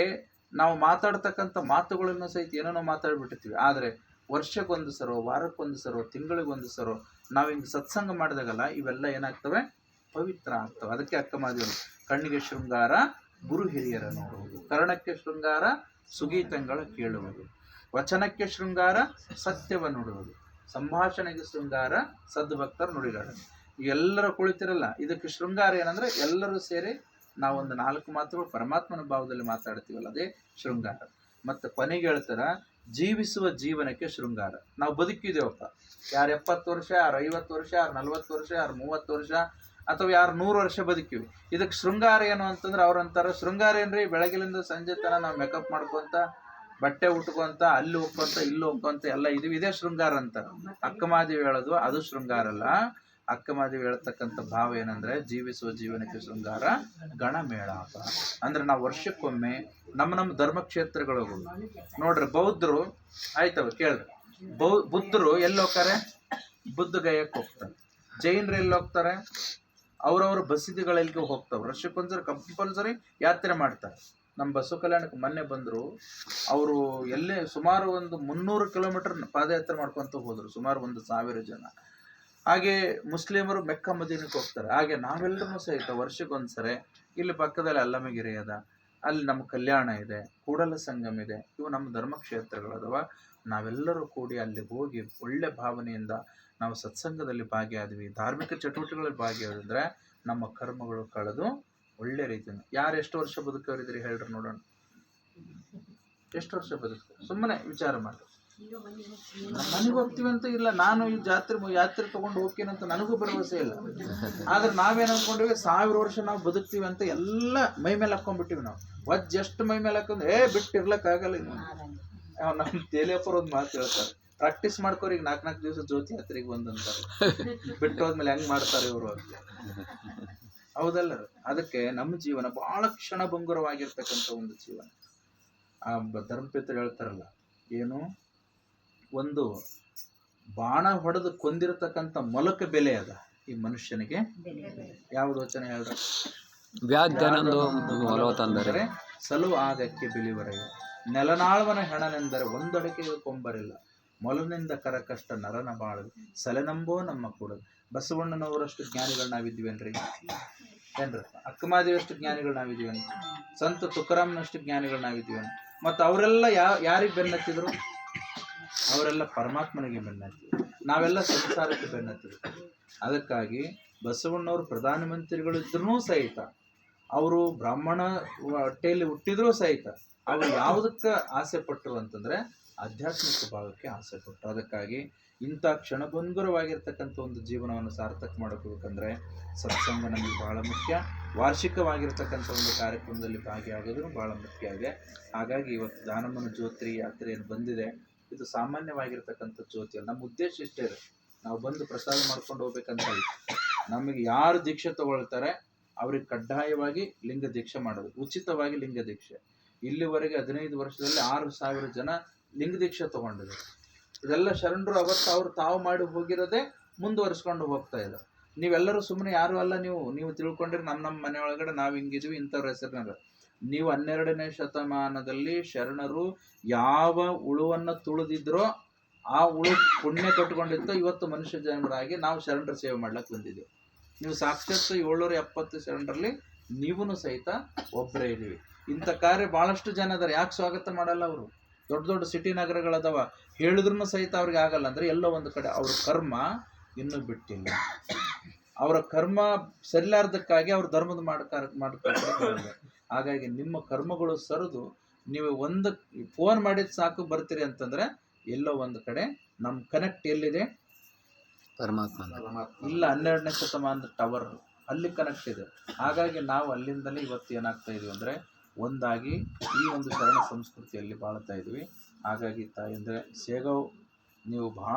ನಾವು ಮಾತಾಡ್ತಕ್ಕಂಥ ಮಾತುಗಳನ್ನು ಸಹಿತ ಏನೇನೋ ಮಾತಾಡ್ಬಿಟ್ಟಿರ್ತೀವಿ. ಆದರೆ ವರ್ಷಕ್ಕೊಂದು ಸರೋ, ವಾರಕ್ಕೊಂದು ಸರೋ, ತಿಂಗಳಿಗೊಂದು ಸರೋ ನಾವು ಹಿಂಗೆ ಸತ್ಸಂಗ ಮಾಡಿದಾಗಲ್ಲ, ಇವೆಲ್ಲ ಏನಾಗ್ತವೆ? ಪವಿತ್ರ ಆಗ್ತವೆ. ಅದಕ್ಕೆ ಅಕ್ಕಮಹಾದೇವರು ಕಣ್ಣಿಗೆ ಶೃಂಗಾರ ಗುರು ಹಿರಿಯರ ನೋಡುವುದು, ಕರ್ಣಕ್ಕೆ ಶೃಂಗಾರ ಸುಗೀತಂಗಳ ಕೇಳುವುದು, ವಚನಕ್ಕೆ ಶೃಂಗಾರ ಸತ್ಯವ ನುಡುವುದು, ಸಂಭಾಷಣೆಗೆ ಶೃಂಗಾರ ಸದ್ಭಕ್ತರ ನುಡಿಗಾಡುವುದು. ಎಲ್ಲರೂ ಕುಳಿತಿರಲ್ಲ, ಇದಕ್ಕೆ ಶೃಂಗಾರ ಏನಂದ್ರೆ ಎಲ್ಲರೂ ಸೇರಿ ನಾವೊಂದು 4 ಮಾತುಗಳು ಪರಮಾತ್ಮನ ಭಾವದಲ್ಲಿ ಮಾತಾಡ್ತೀವಲ್ಲ, ಅದೇ ಶೃಂಗಾರ. ಮತ್ತು ಕೊನೆಗೆ ಹೇಳ್ತಾರ, ಜೀವಿಸುವ ಜೀವನಕ್ಕೆ ಶೃಂಗಾರ. ನಾವು ಬದುಕಿದೇವಪ್ಪ, ಯಾರು 70 ವರ್ಷ, ಯಾರು 50 ವರ್ಷ, ಯಾರು 40 ವರ್ಷ, ಯಾರು 30 ವರ್ಷ, ಅಥವಾ ಯಾರು 100 ವರ್ಷ ಬದುಕಿವಿ. ಇದಕ್ಕೆ ಶೃಂಗಾರ ಏನು ಅಂತಂದ್ರೆ ಅವ್ರಂತಾರೆ, ಶೃಂಗಾರ ಏನ್ರಿ, ಬೆಳಗಿಲಿಂದ ಸಂಜೆ ತನ ನಾವು ಮೇಕಪ್ ಮಾಡ್ಕೊಂತ, ಬಟ್ಟೆ ಉಟ್ಕೊಂತ, ಅಲ್ಲಿ ಹೋಗ್ಕೊಂತ, ಇಲ್ಲಿ ಹೋಗ್ಕೊಂತ ಎಲ್ಲ ಇದೀವಿ, ಇದೇ ಶೃಂಗಾರ ಅಂತ. ಅಕ್ಕಮಹಾದೇವಿ ಹೇಳೋದು ಅದು ಶೃಂಗಾರ ಅಲ್ಲ. ಅಕ್ಕಮಹಾದೇವಿ ಹೇಳ್ತಕ್ಕಂಥ ಭಾವ ಏನಂದ್ರೆ, ಜೀವಿಸುವ ಜೀವನಕ್ಕೆ ಶೃಂಗಾರ ಗಣಮೇಳಾಪ. ಅಂದ್ರೆ ನಾವು ವರ್ಷಕ್ಕೊಮ್ಮೆ ನಮ್ಮ ಧರ್ಮಕ್ಷೇತ್ರಗಳು ನೋಡ್ರಿ. ಬೌದ್ಧರು ಆಯ್ತವ ಕೇಳ್ರಿ, ಬುದ್ಧರು ಎಲ್ಲಿ ಹೋಗ್ತಾರೆ? ಬುದ್ಧ ಗಯಕ್ಕೆ ಹೋಗ್ತಾರೆ. ಜೈನರು ಎಲ್ಲಿ ಹೋಗ್ತಾರೆ? ಅವ್ರವ್ರ ಬಸದಿಗಳಿಗೆ ಹೋಗ್ತಾವೆ. ವರ್ಷಕ್ಕೊಂದ್ಸರಿ ಕಂಪಲ್ಸರಿ ಯಾತ್ರೆ ಮಾಡ್ತಾರೆ. ನಮ್ಮ ಬಸವ ಕಲ್ಯಾಣಕ್ಕೆ ಮೊನ್ನೆ ಬಂದರು. ಅವರು ಎಲ್ಲೇ ಸುಮಾರು ಒಂದು 300 ಕಿಲೋಮೀಟರ್ ಪಾದಯಾತ್ರೆ ಮಾಡ್ಕೊತ ಹೋದರು, ಸುಮಾರು 1,000 ಜನ. ಹಾಗೆ ಮುಸ್ಲಿಮರು ಮೆಕ್ಕ ಮದೀನಕ್ಕೆ ಹೋಗ್ತಾರೆ. ಹಾಗೆ ನಾವೆಲ್ಲರೂ ಸಹಿತ ವರ್ಷಕ್ಕೊಂದ್ಸರಿ ಇಲ್ಲಿ ಪಕ್ಕದಲ್ಲಿ ಅಲ್ಲಮಗಿರಿ ಅದ, ಅಲ್ಲಿ ನಮ್ಮ ಕಲ್ಯಾಣ ಇದೆ, ಕೂಡಲ ಸಂಗಮ ಇದೆ, ಇವು ನಮ್ಮ ಧರ್ಮಕ್ಷೇತ್ರಗಳದವ. ನಾವೆಲ್ಲರೂ ಕೂಡಿ ಅಲ್ಲಿ ಹೋಗಿ ಒಳ್ಳೆ ಭಾವನೆಯಿಂದ ನಾವು ಸತ್ಸಂಗದಲ್ಲಿ ಭಾಗಿಯಾದ್ವಿ, ಧಾರ್ಮಿಕ ಚಟುವಟಿಕೆಗಳಲ್ಲಿ ಭಾಗಿಯಾದ್ರೆ ನಮ್ಮ ಕರ್ಮಗಳು ಕಳೆದು ಒಳ್ಳೆ ರೀತಿಯಿಂದ. ಯಾರು ಎಷ್ಟು ವರ್ಷ ಬದುಕವರಿದ್ರಿ ಹೇಳ್ರಿ ನೋಡೋಣ? ಎಷ್ಟು ವರ್ಷ ಬದುಕ್ತಾರೆ? ಸುಮ್ಮನೆ ವಿಚಾರ ಮಾಡಿ. ಮನೆಗೆ ಹೋಗ್ತೀವಿ ಅಂತ ಇಲ್ಲ, ನಾನು ಈ ಯಾತ್ರೆ ತಗೊಂಡು ಹೋಗ್ತೀನಂತ ನನಗೂ ಭರವಸೆ ಇಲ್ಲ. ಆದ್ರೆ ನಾವೇನು ಅನ್ಕೊಂಡಿವಿ, 1000 ವರ್ಷ ನಾವು ಬದುಕ್ತೀವಿ ಅಂತ ಎಲ್ಲ ಮೈ ಮೇಲೆ ಹಾಕೊಂಡ್ಬಿಟ್ಟಿವಿ. ನಾವು ಎಷ್ಟು ಮೈ ಮೇಲೆ ಹಾಕೊಂಡ್ರೆ ಬಿಟ್ಟಿರ್ಲಕ್ಕಾಗಲ್ಲ. ಇನ್ನು ನಮ್ಮ ತೇಲಿಯಪ್ಪರು ಒಂದು ಮಾತು ಹೇಳ್ತಾರೆ, ಪ್ರಾಕ್ಟೀಸ್ ಮಾಡ್ಕೋರಿ, 4 ದಿವಸ ಜ್ಯೋತಿ ಯಾತ್ರೆಗೆ ಬಂದಂತಾರೆ, ಬಿಟ್ಟು ಹೋದ್ಮೇಲೆ ಹೆಂಗ್ ಮಾಡ್ತಾರೆ ಇವರು ಅಂತ. ಹೌದಲ್ಲ? ಅದಕ್ಕೆ ನಮ್ಮ ಜೀವನ ಬಹಳ ಕ್ಷಣಭಂಗುರವಾಗಿರ್ತಕ್ಕಂಥ ಒಂದು ಜೀವನ. ಆ ಧರ್ಮಪೇತರು ಹೇಳ್ತಾರಲ್ಲ, ಏನು ಒಂದು ಬಾಣ ಹೊಡೆದು ಕೊಂದಿರತಕ್ಕಂಥ ಮೊಲಕ ಬೆಲೆ ಅದ ಈ ಮನುಷ್ಯನಿಗೆ. ಯಾವ್ದು ವಚನ ಹೇಳ್ರ? ಅಂದರೆ ಸಲು ಆಗಕ್ಕೆ ಬಿಳಿವರೆಗೆ ನೆಲನಾಳ್ವನ ಹೆಣನೆಂದರೆ ಒಂದೊಡಕೆಗೆ ಕೊಂಬರಿಲ್ಲ, ಮೊಲನಿಂದ ಕರ ಕಷ್ಟ ನರನ ಬಾಳದು ಸಲೆನಂಬೋ ನಮ್ಮ ಕೂಡದು. ಬಸವಣ್ಣನವರಷ್ಟು ಜ್ಞಾನಿಗಳು ನಾವಿದ್ದೀವೇನ್ರಿ? ಏನ್ರ? ಅಕ್ಕಮಾದೇವಷ್ಟು ಜ್ಞಾನಿಗಳು ನಾವಿದ್ದೀವೇನ್ರಿ? ಸಂತ ತುಕಾರಾಮ್ನಷ್ಟು ಜ್ಞಾನಿಗಳು ನಾವಿದ್ದೀವೇನು? ಮತ್ತು ಅವರೆಲ್ಲ ಯಾರಿಗೆ ಬೆನ್ನತ್ತಿದ್ರು? ಅವರೆಲ್ಲ ಪರಮಾತ್ಮನಿಗೆ ಬೆನ್ನತ್ತಿದ್ರು. ನಾವೆಲ್ಲ ಸಂಸಾರಕ್ಕೆ ಬೆನ್ನತ್ತಿದ್ರು. ಅದಕ್ಕಾಗಿ ಬಸವಣ್ಣವರು ಪ್ರಧಾನಮಂತ್ರಿಗಳು ಇದ್ರೂ ಸಹಿತ, ಅವರು ಬ್ರಾಹ್ಮಣ ಹೊಟ್ಟೆಯಲ್ಲಿ ಹುಟ್ಟಿದ್ರೂ ಸಹಿತ, ಅವರು ಯಾವುದಕ್ಕೆ ಆಸೆ ಪಟ್ಟರು ಅಂತಂದ್ರೆ ಆಧ್ಯಾತ್ಮಿಕ ಭಾಗಕ್ಕೆ ಆಸೆ ಪಟ್ಟರು. ಅದಕ್ಕಾಗಿ ಇಂಥ ಕ್ಷಣಭಂಗುರವಾಗಿರ್ತಕ್ಕಂಥ ಒಂದು ಜೀವನವನ್ನು ಸಾರ್ಥಕ ಮಾಡ್ಕೋಬೇಕಂದ್ರೆ ಸತ್ಸಂಗ ನಮಗೆ ಬಹಳ ಮುಖ್ಯ. ವಾರ್ಷಿಕವಾಗಿರ್ತಕ್ಕಂಥ ಒಂದು ಕಾರ್ಯಕ್ರಮದಲ್ಲಿ ಭಾಗಿಯಾಗೋದು ಬಹಳ ಮುಖ್ಯ ಇದೆ. ಹಾಗಾಗಿ ಇವತ್ತು ದಾನಮ್ಮನ ಜ್ಯೋತಿ ಯಾತ್ರೆ ಏನು ಬಂದಿದೆ, ಇದು ಸಾಮಾನ್ಯವಾಗಿರ್ತಕ್ಕಂಥ ಜ್ಯೋತಿ ಅಲ್ಲ. ನಮ್ಮ ಉದ್ದೇಶ ಇಷ್ಟೇ ಇದೆ, ನಾವು ಬಂದು ಪ್ರಸಾದ ಮಾಡ್ಕೊಂಡು ಹೋಗ್ಬೇಕಂತ. ನಮಗೆ ಯಾರು ದೀಕ್ಷೆ ತಗೊಳ್ತಾರೆ ಅವ್ರಿಗೆ ಕಡ್ಡಾಯವಾಗಿ ಲಿಂಗ ದೀಕ್ಷೆ ಮಾಡೋದು, ಉಚಿತವಾಗಿ ಲಿಂಗ ದೀಕ್ಷೆ. ಇಲ್ಲಿವರೆಗೆ 15 ವರ್ಷದಲ್ಲಿ 6,000 ಜನ ಲಿಂಗ ದೀಕ್ಷೆ ತಗೊಂಡಿದ್ದಾರೆ. ಇದೆಲ್ಲ ಶರಣರು ಅವತ್ತು ಅವ್ರು ತಾವು ಮಾಡಿ ಹೋಗಿರೋದೇ ಮುಂದುವರಿಸ್ಕೊಂಡು ಹೋಗ್ತಾ ಇದ್ದಾರೆ. ನೀವೆಲ್ಲರೂ ಸುಮ್ಮನೆ ಯಾರು ಅಲ್ಲ. ನೀವು ತಿಳ್ಕೊಂಡ್ರೆ ನಮ್ಮ ಮನೆ ಒಳಗಡೆ ನಾವು ಹಿಂಗಿದ್ವಿ ಇಂಥವ್ರ ಹೆಸರಿನಾಗ. ನೀವು 12ನೇ ಶತಮಾನದಲ್ಲಿ ಶರಣರು ಯಾವ ಉಳುವನ್ನು ತುಳಿದಿದ್ರೋ ಆ ಉಳು ಪುಣ್ಯ ಕಟ್ಕೊಂಡಿತ್ತೋ ಇವತ್ತು ಮನುಷ್ಯ ಜನರಾಗಿ ನಾವು ಶರಣರ ಸೇವೆ ಮಾಡ್ಲಿಕ್ಕೆ ಬಂದಿದ್ದೀವಿ. ನೀವು ಸಾಕ್ಷಾತ್ 770 ಶರಣರಲ್ಲಿ ನೀವೂ ಸಹಿತ ಒಬ್ಬರೇ ಇದ್ದೀವಿ. ಇಂಥ ಕಾರ್ಯ ಭಾಳಷ್ಟು ಜನ ಇದಾರೆ. ಯಾಕೆ ಸ್ವಾಗತ ಮಾಡಲ್ಲ? ಅವರು ದೊಡ್ಡ ದೊಡ್ಡ ಸಿಟಿ ನಗರಗಳದಾವ, ಹೇಳಿದ್ರೂ ಸಹಿತ ಅವ್ರಿಗೆ ಆಗಲ್ಲ. ಅಂದರೆ ಎಲ್ಲೋ ಒಂದು ಕಡೆ ಅವ್ರ ಕರ್ಮ ಇನ್ನೂ ಬಿಟ್ಟಿಲ್ಲ. ಅವರ ಕರ್ಮ ಸರಿಲಾರ್ದಕ್ಕಾಗಿ ಅವ್ರ ಧರ್ಮದ ಮಾಡ್ತಾರೆ. ಹಾಗಾಗಿ ನಿಮ್ಮ ಕರ್ಮಗಳು ಸರಿದು ನೀವು ಒಂದು ಫೋನ್ ಮಾಡಿದ ಸಾಕು ಬರ್ತೀರಿ ಅಂತಂದ್ರೆ ಎಲ್ಲೋ ಒಂದು ಕಡೆ ನಮ್ಮ ಕನೆಕ್ಟ್ ಎಲ್ಲಿದೆ? ಪರಮಾತ್ಮ ಇಲ್ಲ, 12ನೇ ಶತಮಾನದ ಟವರ್ ಅಲ್ಲಿ ಕನೆಕ್ಟ್ ಇದೆ. ಹಾಗಾಗಿ ನಾವು ಅಲ್ಲಿಂದಲೇ ಇವತ್ತು ಏನಾಗ್ತಾ ಇದೀವಿ ಅಂದರೆ ಒಂದಾಗಿ ಈ ಒಂದು ಶರಣ ಸಂಸ್ಕೃತಿಯಲ್ಲಿ ಬಾಳ್ತಾ ಇದ್ವಿ. ಹಾಗಾಗಿ ತಾಯಿ ಅಂದರೆ ಸೇಗವ್ ನೀವು ಬಹಳ